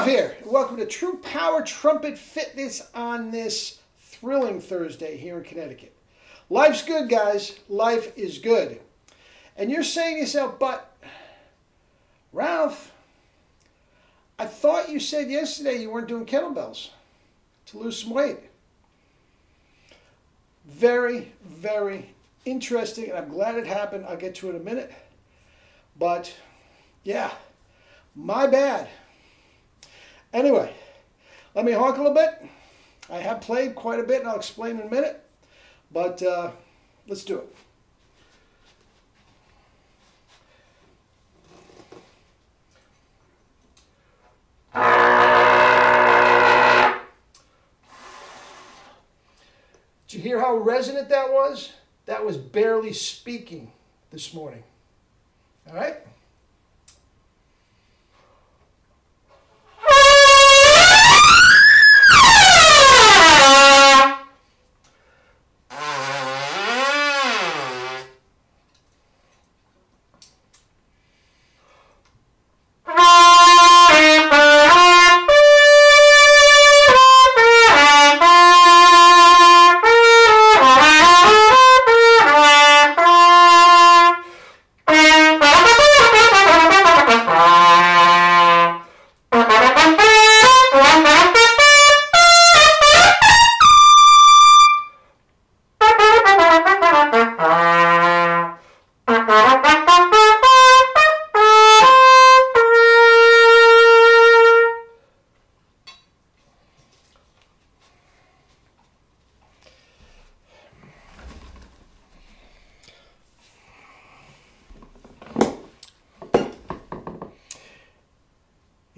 Ralph here. Welcome to True Power Trumpet Fitness on this thrilling Thursday here in Connecticut. Life's good, guys. Life is good. And you're saying to yourself, but Ralph, I thought you said yesterday you weren't doing kettlebells to lose some weight. Very, very interesting, and I'm glad it happened. I'll get to it in a minute. But, yeah, my bad. Anyway, let me honk a little bit. I have played quite a bit, and I'll explain in a minute. But let's do it. Did you hear how resonant that was? That was barely speaking this morning. All right?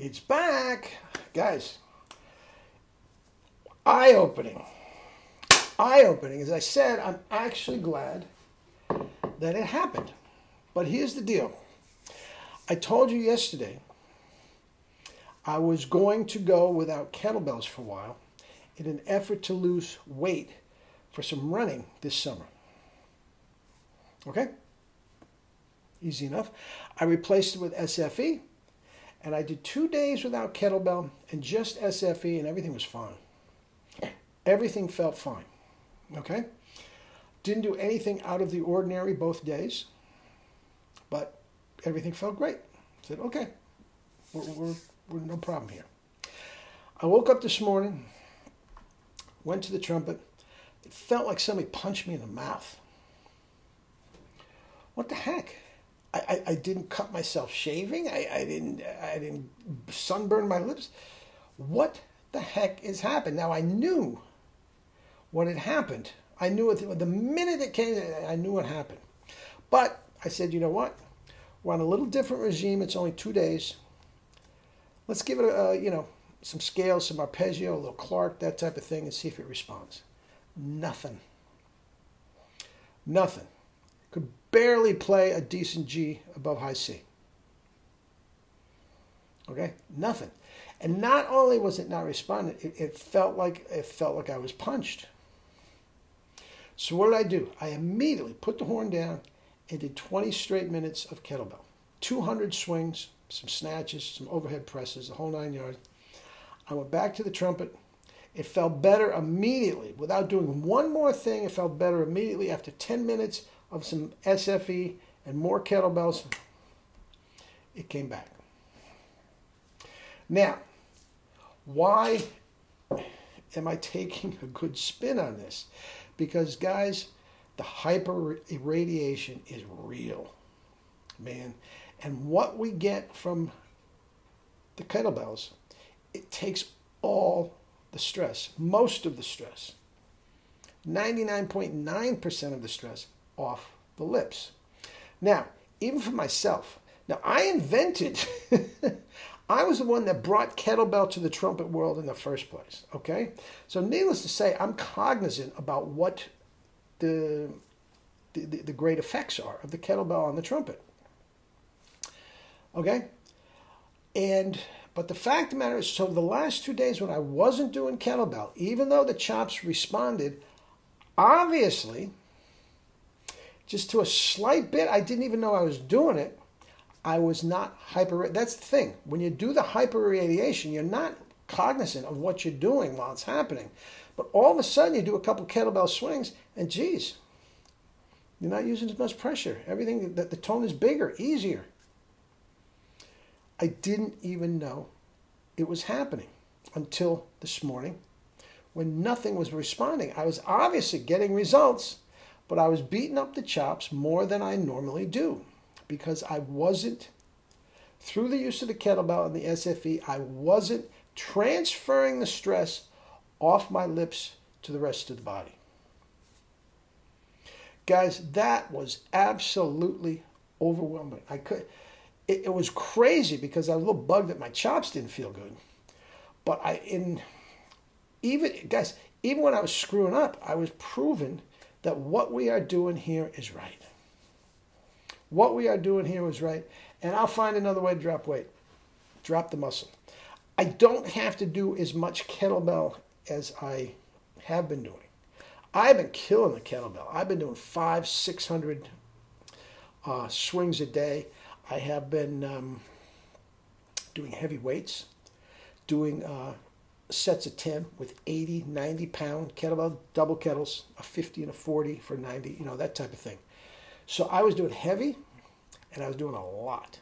It's back. Guys, eye-opening. Eye-opening. As I said, I'm actually glad that it happened. But here's the deal. I told you yesterday I was going to go without kettlebells for a while in an effort to lose weight for some running this summer. Okay? Easy enough. I replaced it with SFE. And I did 2 days without kettlebell and just SFE, and everything was fine. Everything felt fine. Okay? Didn't do anything out of the ordinary both days, but everything felt great. I said, okay, we're no problem here. I woke up this morning, went to the trumpet. It felt like somebody punched me in the mouth. What the heck? I didn't cut myself shaving. I didn't sunburn my lips. What the heck has happened? Now, I knew what had happened. I knew it the minute it came. I knew what happened. But I said, you know what? We're on a little different regime. It's only 2 days. Let's give it some scales, some arpeggio, a little Clark, that type of thing, and see if it responds. Nothing. Nothing. Could barely play a decent G above high C. Okay? Nothing. And not only was it not responding, it felt like I was punched. So what did I do? I immediately put the horn down and did 20 straight minutes of kettlebell. 200 swings, some snatches, some overhead presses, the whole 9 yards. I went back to the trumpet. It felt better immediately. Without doing one more thing, it felt better immediately after 10 minutes of some SFE and more kettlebells. It came back. Now, why am I taking a good spin on this? Because, guys, the hyper irradiation is real, man. And what we get from the kettlebells, it takes all the stress, most of the stress, 99.9% of the stress off the lips. Now, even for myself, now I invented, I was the one that brought kettlebell to the trumpet world in the first place, okay? So needless to say, I'm cognizant about what the great effects are of the kettlebell on the trumpet, okay? But the fact of the matter is, so the last 2 days when I wasn't doing kettlebell, even though the chops responded, obviously, just to a slight bit, I didn't even know I was doing it, I was not hyper. That's the thing. When you do the hyperradiation, you're not cognizant of what you're doing while it's happening. But all of a sudden, you do a couple kettlebell swings, and geez, you're not using as much pressure. Everything, the tone is bigger, easier. I didn't even know it was happening until this morning when nothing was responding. I was obviously getting results, but I was beating up the chops more than I normally do because I wasn't, through the use of the kettlebell and the SFE, I wasn't transferring the stress off my lips to the rest of the body. Guys, that was absolutely overwhelming. It was crazy because I was a little bugged that my chops didn't feel good. But even when I was screwing up, I was proving that what we are doing here is right. What we are doing here is right. And I'll find another way to drop weight. Drop the muscle. I don't have to do as much kettlebell as I have been doing. I've been killing the kettlebell. I've been doing 500-600 swings a day. I have been doing heavy weights, doing sets of 10 with 80, 90-pound kettlebell, double kettles, a 50 and a 40 for 90, that type of thing. So I was doing heavy, and I was doing a lot.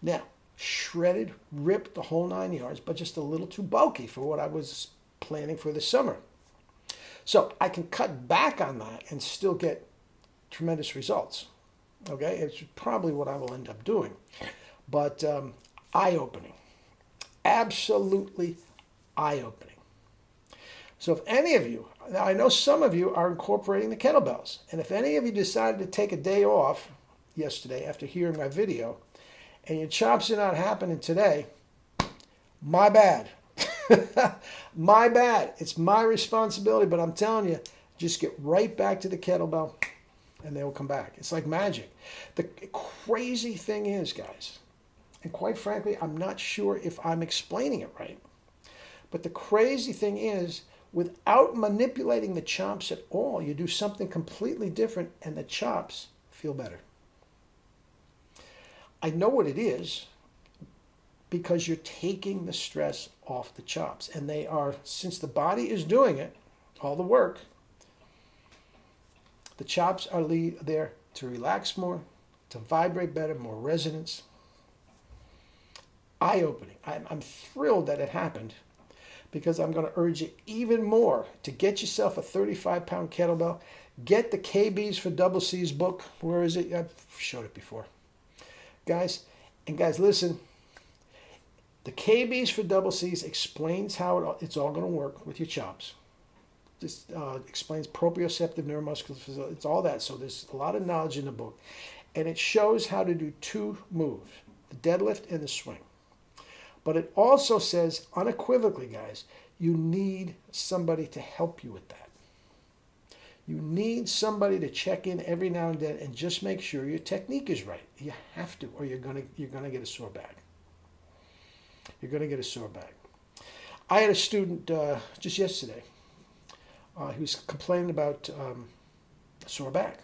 Now, shredded, ripped the whole 9 yards, but just a little too bulky for what I was planning for the summer. So I can cut back on that and still get tremendous results. Okay, it's probably what I will end up doing. But eye-opening. Absolutely eye-opening. So if any of you, now I know some of you are incorporating the kettlebells, and if any of you decided to take a day off yesterday after hearing my video, and your chops are not happening today, my bad. My bad. It's my responsibility, but I'm telling you, just get right back to the kettlebell and they will come back. It's like magic. The crazy thing is, guys, and quite frankly, I'm not sure if I'm explaining it right, but the crazy thing is, without manipulating the chops at all, you do something completely different and the chops feel better. I know what it is because you're taking the stress off the chops. And they are, since the body is doing it, all the work, the chops are there to relax more, to vibrate better, more resonance. Eye-opening. I'm thrilled that it happened because I'm going to urge you even more to get yourself a 35-pound kettlebell. Get the KBs for Double C's book. Where is it? I've showed it before. Guys, listen. The KBs for Double C's explains how it's all going to work with your chops. This explains proprioceptive neuromuscular facility. It's all that. So there's a lot of knowledge in the book. And it shows how to do two moves, the deadlift and the swing. But it also says unequivocally, guys, you need somebody to help you with that. You need somebody to check in every now and then and just make sure your technique is right. You have to, or you're gonna get a sore back. You're gonna get a sore back. I had a student just yesterday who was complaining about a sore back,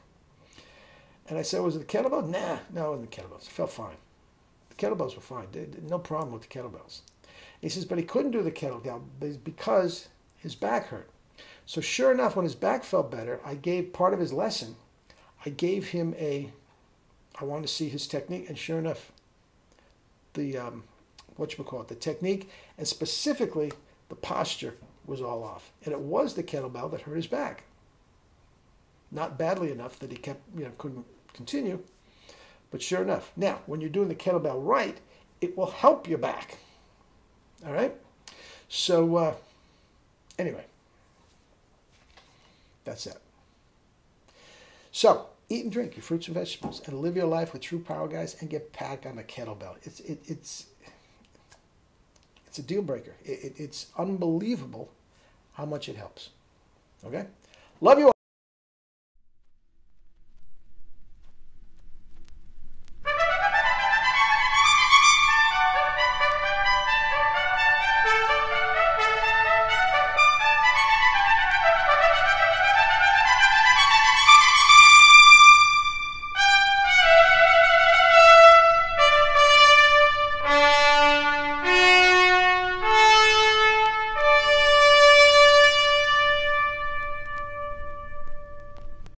and I said, "Was it the kettlebell?" Nah, no, it wasn't the kettlebells. It felt fine. The kettlebells were fine. No problem with the kettlebells. He says, but he couldn't do the kettlebell because his back hurt. So sure enough, when his back felt better, I gave part of his lesson. I gave him I wanted to see his technique, and sure enough, the the technique, and specifically the posture was all off. And it was the kettlebell that hurt his back. Not badly enough that he couldn't continue, but sure enough. Now, when you're doing the kettlebell right, it will help your back. All right? So, anyway, that's it. So, eat and drink your fruits and vegetables and live your life with true power, guys, and get back on the kettlebell. It's a deal breaker. It's unbelievable how much it helps. Okay? Love you all.